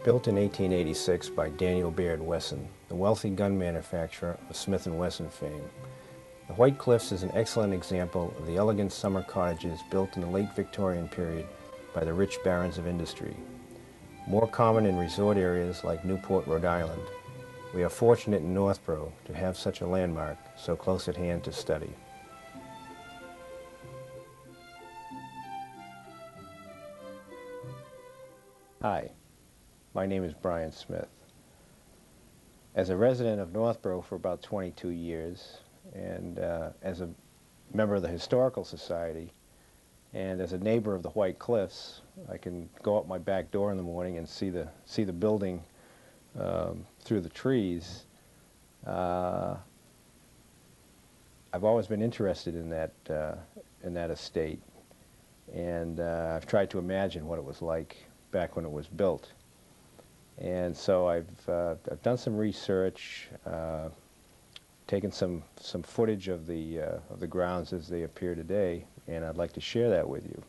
Built in 1886 by Daniel Baird Wesson, the wealthy gun manufacturer of Smith & Wesson fame, the White Cliffs is an excellent example of the elegant summer cottages built in the late Victorian period by the rich barons of industry. More common in resort areas like Newport, Rhode Island, we are fortunate in Northborough to have such a landmark so close at hand to study. Hi, my name is Brian Smith. As a resident of Northborough for about 22 years, and as a member of the Historical Society, and as a neighbor of the White Cliffs, I can go out my back door in the morning and see the building through the trees. I've always been interested in that estate, and I've tried to imagine what it was like back when it was built. And so I've done some research, taken some footage of the grounds as they appear today, and I'd like to share that with you.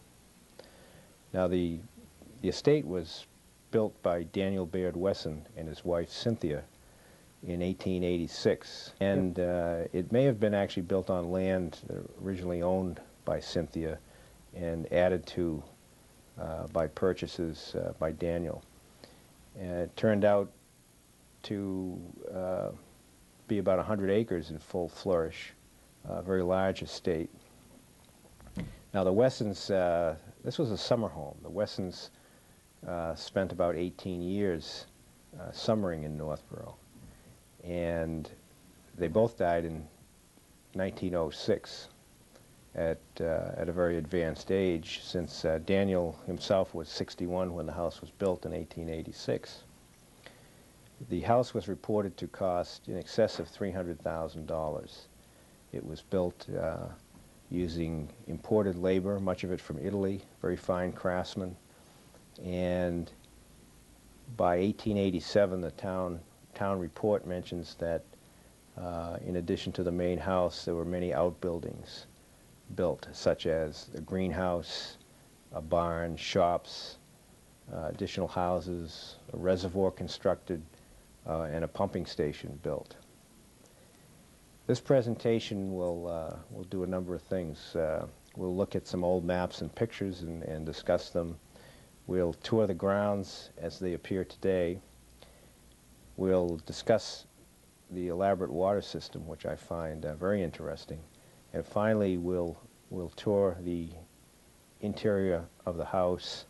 Now, the estate was built by Daniel Baird Wesson and his wife Cynthia in 1886, and it may have been actually built on land originally owned by Cynthia and added to by purchases by Daniel. And it turned out to be about 100 acres in full flourish, a very large estate. Now the Wessons, this was a summer home. The Wessons spent about 18 years summering in Northborough, and they both died in 1906 at a very advanced age, since Daniel himself was 61 when the house was built in 1886. The house was reported to cost in excess of $300,000. It was built using imported labor, much of it from Italy, very fine craftsmen, and by 1887 the town report mentions that in addition to the main house there were many outbuildings built, such as a greenhouse, a barn, shops, additional houses, a reservoir constructed, and a pumping station built. This presentation will do a number of things. We'll look at some old maps and pictures and discuss them. We'll tour the grounds as they appear today. We'll discuss the elaborate water system, which I find very interesting. And finally, we'll tour the interior of the house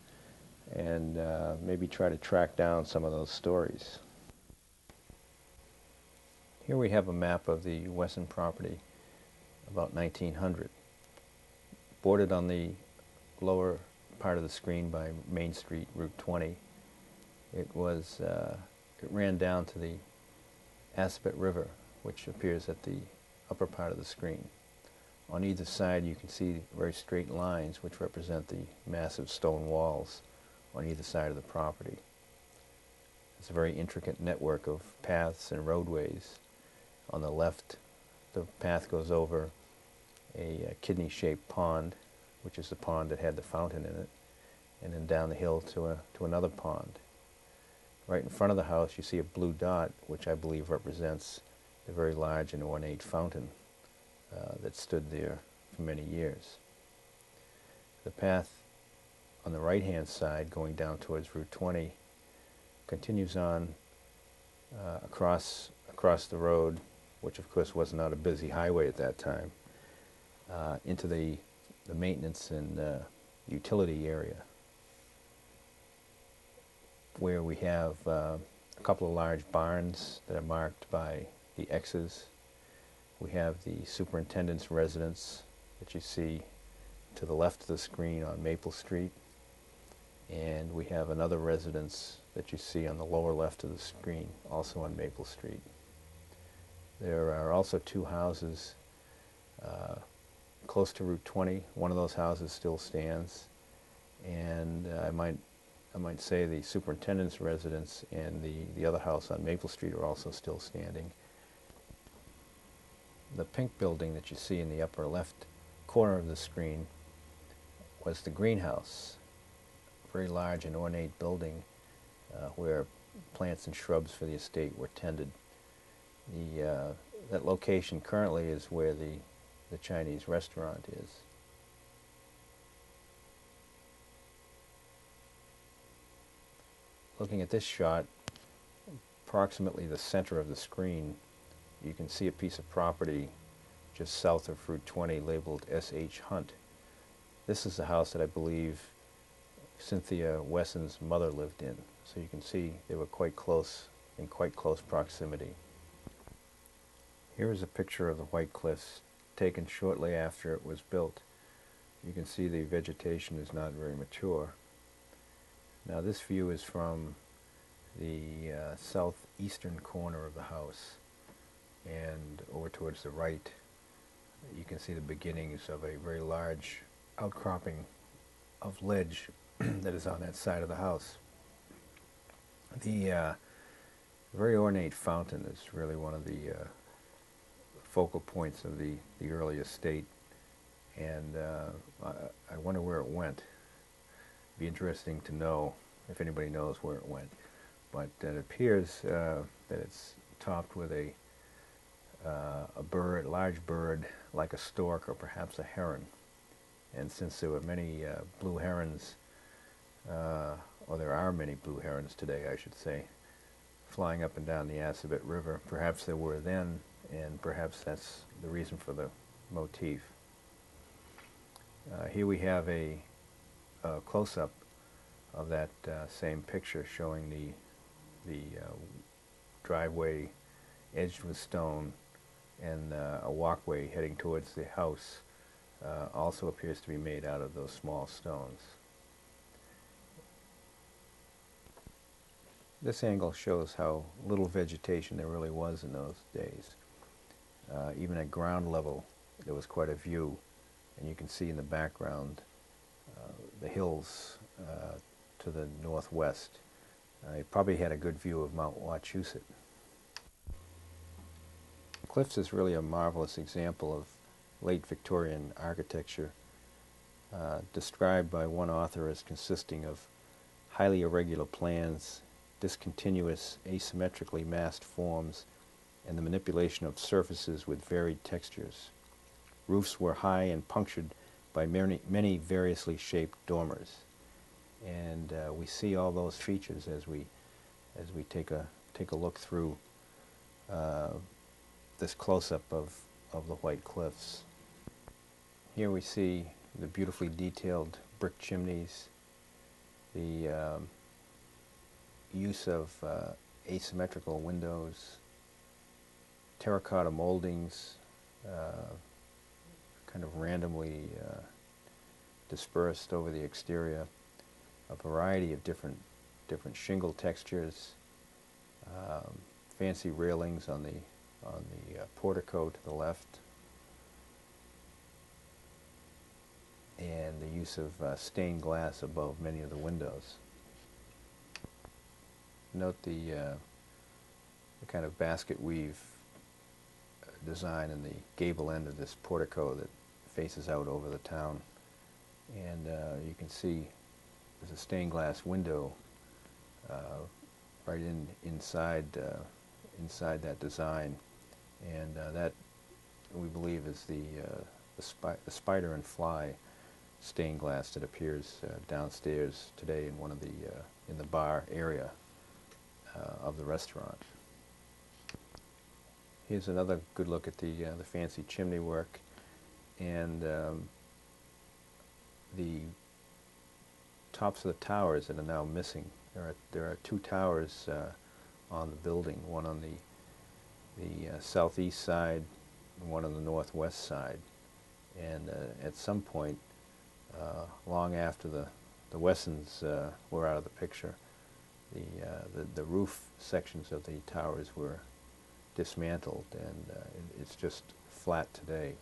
and maybe try to track down some of those stories. Here we have a map of the Wesson property about 1900. Bordered on the lower part of the screen by Main Street, Route 20. It ran down to the Aspet River, which appears at the upper part of the screen. On either side you can see very straight lines which represent the massive stone walls on either side of the property. It's a very intricate network of paths and roadways. On the left, the path goes over a kidney-shaped pond, which is the pond that had the fountain in it, and then down the hill to another pond. Right in front of the house you see a blue dot, which I believe represents the very large and ornate fountain that stood there for many years. The path on the right-hand side, going down towards Route 20, continues on across the road, which of course was not a busy highway at that time, into the maintenance and utility area, where we have a couple of large barns that are marked by the X's. We have the superintendent's residence that you see to the left of the screen on Maple Street, and we have another residence that you see on the lower left of the screen, also on Maple Street. There are also two houses close to Route 20. One of those houses still stands, and I might say the superintendent's residence and the other house on Maple Street are also still standing. The pink building that you see in the upper left corner of the screen was the greenhouse, a very large and ornate building where plants and shrubs for the estate were tended. That location currently is where the Chinese restaurant is. Looking at this shot, approximately the center of the screen, you can see a piece of property just south of Route 20 labeled S.H. Hunt. This is the house that I believe Cynthia Wesson's mother lived in. So you can see they were quite close, in quite close proximity. Here is a picture of the White Cliffs taken shortly after it was built. You can see the vegetation is not very mature. Now this view is from the southeastern corner of the house, and over towards the right you can see the beginnings of a very large outcropping of ledge that is on that side of the house. The very ornate fountain is really one of the focal points of the early estate, and I wonder where it went. It'd be interesting to know if anybody knows where it went, but it appears that it's topped with a bird, large bird like a stork or perhaps a heron. And since there were many blue herons, or there are many blue herons today, I should say, flying up and down the Assabet River, perhaps there were then, and perhaps that's the reason for the motif. Here we have a close-up of that same picture showing the driveway edged with stone, and a walkway heading towards the house also appears to be made out of those small stones. This angle shows how little vegetation there really was in those days. Even at ground level there was quite a view, and you can see in the background the hills to the northwest. You probably had a good view of Mount Wachusett. Cliffs is really a marvelous example of late Victorian architecture, described by one author as consisting of highly irregular plans, discontinuous, asymmetrically massed forms, and the manipulation of surfaces with varied textures. Roofs were high and punctured by many variously shaped dormers, and we see all those features as we take a look through this close-up of the White Cliffs. Here we see the beautifully detailed brick chimneys, the use of asymmetrical windows, terracotta moldings, kind of randomly dispersed over the exterior, a variety of different shingle textures, fancy railings on the portico to the left, and the use of stained glass above many of the windows. Note the kind of basket weave design in the gable end of this portico that faces out over the town, and you can see there's a stained glass window right inside that design, and that we believe is the spider and fly stained glass that appears downstairs today in one of in the bar area of the restaurant. Here's another good look at the fancy chimney work, and the tops of the towers that are now missing. There are two towers on the building, one on the southeast side and one on the northwest side. And at some point, long after the Wessons were out of the picture, the roof sections of the towers were dismantled, and it's just flat today.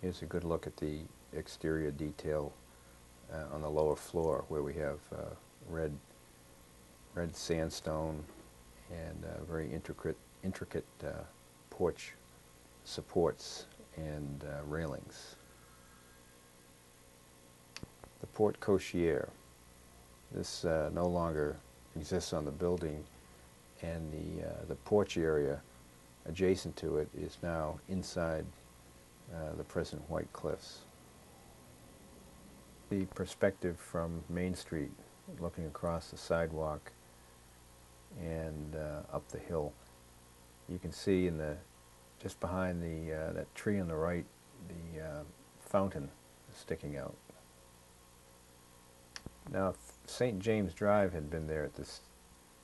Here's a good look at the exterior detail on the lower floor, where we have red sandstone and very intricate porch supports and railings. The porte cochere. This no longer exists on the building, and the porch area adjacent to it is now inside the present White Cliffs. The perspective from Main Street, looking across the sidewalk and up the hill, you can see in the just behind that tree on the right, the fountain sticking out. Now, if St. James Drive had been there at this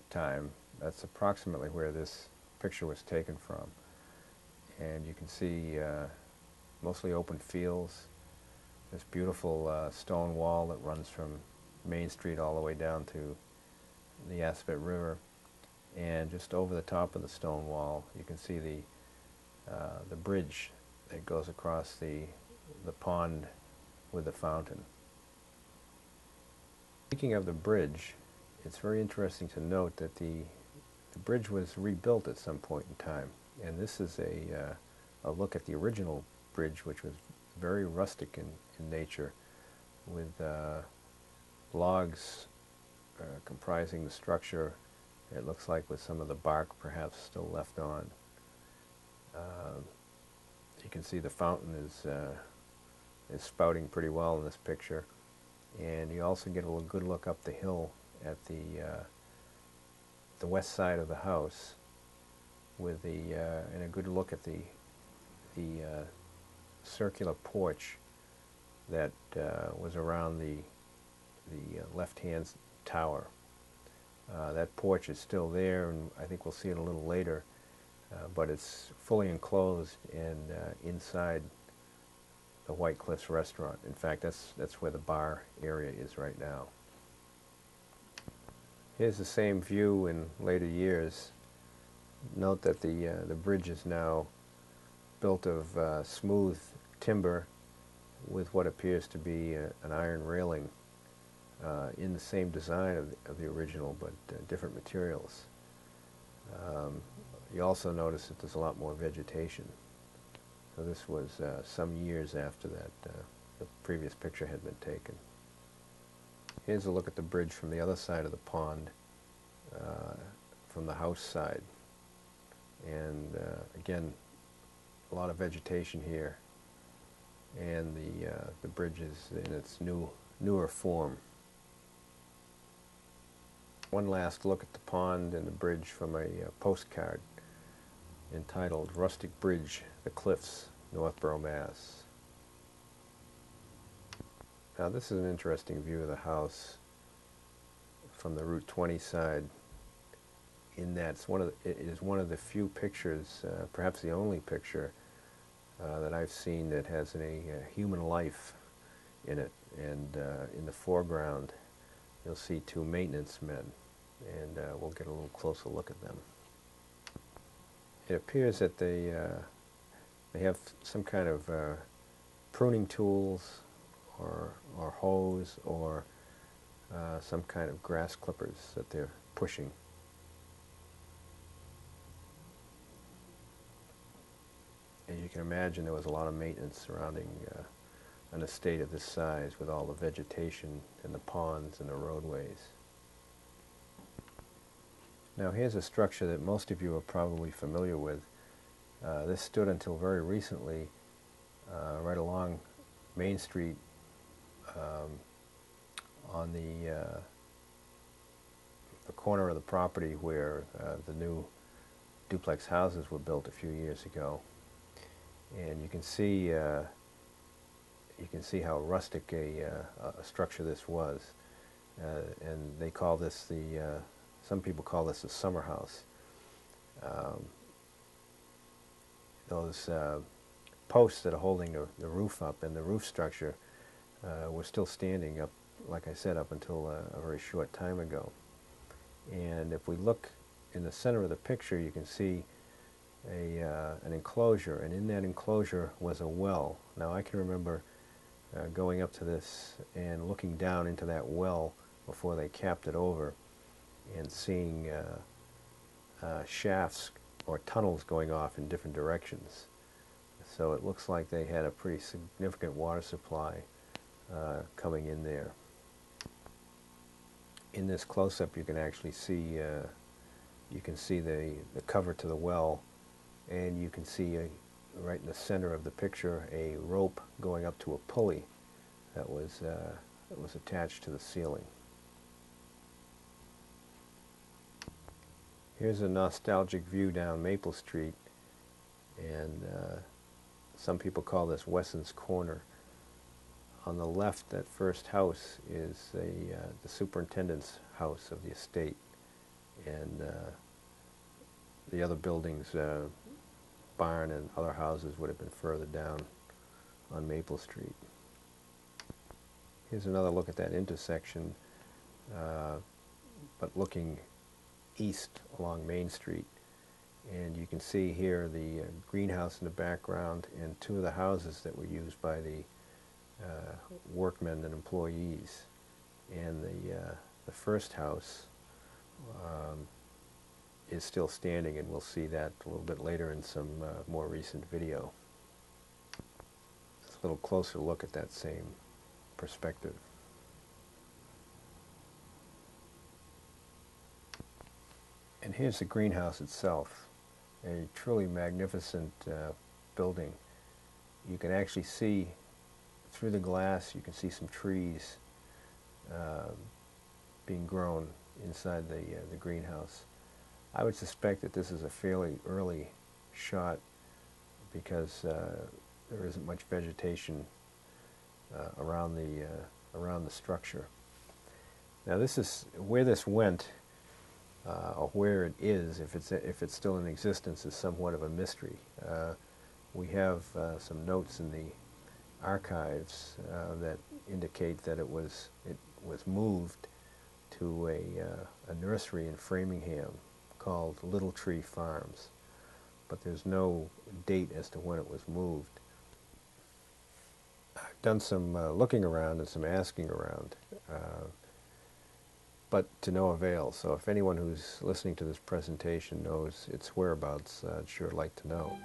time, that's approximately where this picture was taken from. And you can see mostly open fields, this beautiful stone wall that runs from Main Street all the way down to the Aspet River. And just over the top of the stone wall, you can see the bridge that goes across the pond with the fountain. Speaking of the bridge, it's very interesting to note that the bridge was rebuilt at some point in time, and this is a look at the original bridge, which was very rustic in nature, with logs comprising the structure. It looks like with some of the bark perhaps still left on. You can see the fountain is spouting pretty well in this picture, and you also get a good look up the hill at the west side of the house, with and a good look at the circular porch that was around the left-hand tower. That porch is still there, and I think we'll see it a little later, but it's fully enclosed and inside the White Cliffs restaurant. In fact, that's where the bar area is right now. Here's the same view in later years. Note that the bridge is now built of smooth timber with what appears to be an iron railing in the same design of the original, but different materials. You also notice that there's a lot more vegetation. So this was some years after that the previous picture had been taken. Here's a look at the bridge from the other side of the pond, from the house side. And again, a lot of vegetation here, and the bridge is in its newer form. One last look at the pond and the bridge from a postcard entitled "Rustic Bridge, the Cliffs, Northborough, Mass." Now this is an interesting view of the house from the Route 20 side, in that it is one of the few pictures, perhaps the only picture that I've seen that has a human life in it. And in the foreground you'll see two maintenance men, and we'll get a little closer look at them. It appears that they have some kind of pruning tools or hose or some kind of grass clippers that they're pushing. As you can imagine, there was a lot of maintenance surrounding an estate of this size, with all the vegetation and the ponds and the roadways. Now here's a structure that most of you are probably familiar with. This stood until very recently right along Main Street on the corner of the property where the new duplex houses were built a few years ago. And you can see how rustic a structure this was, and they call this some people call this a summer house. Those posts that are holding the roof up and the roof structure were still standing up, like I said, up until a very short time ago. And if we look in the center of the picture, you can see an enclosure, and in that enclosure was a well. Now I can remember going up to this and looking down into that well before they capped it over, and seeing shafts or tunnels going off in different directions. So it looks like they had a pretty significant water supply coming in there. in this close-up you can actually see the cover to the well, and you can see right in the center of the picture a rope going up to a pulley that was attached to the ceiling. Here's a nostalgic view down Maple Street, and some people call this Wesson's Corner. On the left, that first house is the superintendent's house of the estate, and the other buildings, barn and other houses, would have been further down on Maple Street. Here's another look at that intersection, but looking east along Main Street. And you can see here the greenhouse in the background and two of the houses that were used by the workmen and employees. And the first house is still standing, and we'll see that a little bit later in some more recent video. Just a little closer look at that same perspective. And here's the greenhouse itself, a truly magnificent building. You can actually see through the glass, you can see some trees being grown inside the greenhouse. I would suspect that this is a fairly early shot because there isn't much vegetation around the structure. Now this is where this went, or where it is, if it's still in existence, is somewhat of a mystery. We have some notes in the archives that indicate that it was moved to a nursery in Framingham called Little Tree Farms, but there's no date as to when it was moved. I've done some looking around and some asking around, but to no avail. So if anyone who's listening to this presentation knows its whereabouts, I'd sure like to know.